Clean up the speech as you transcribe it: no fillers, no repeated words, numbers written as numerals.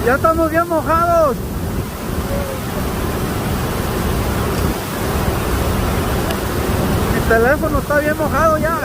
Ya estamos bien mojados. Mi teléfono está bien mojado ya.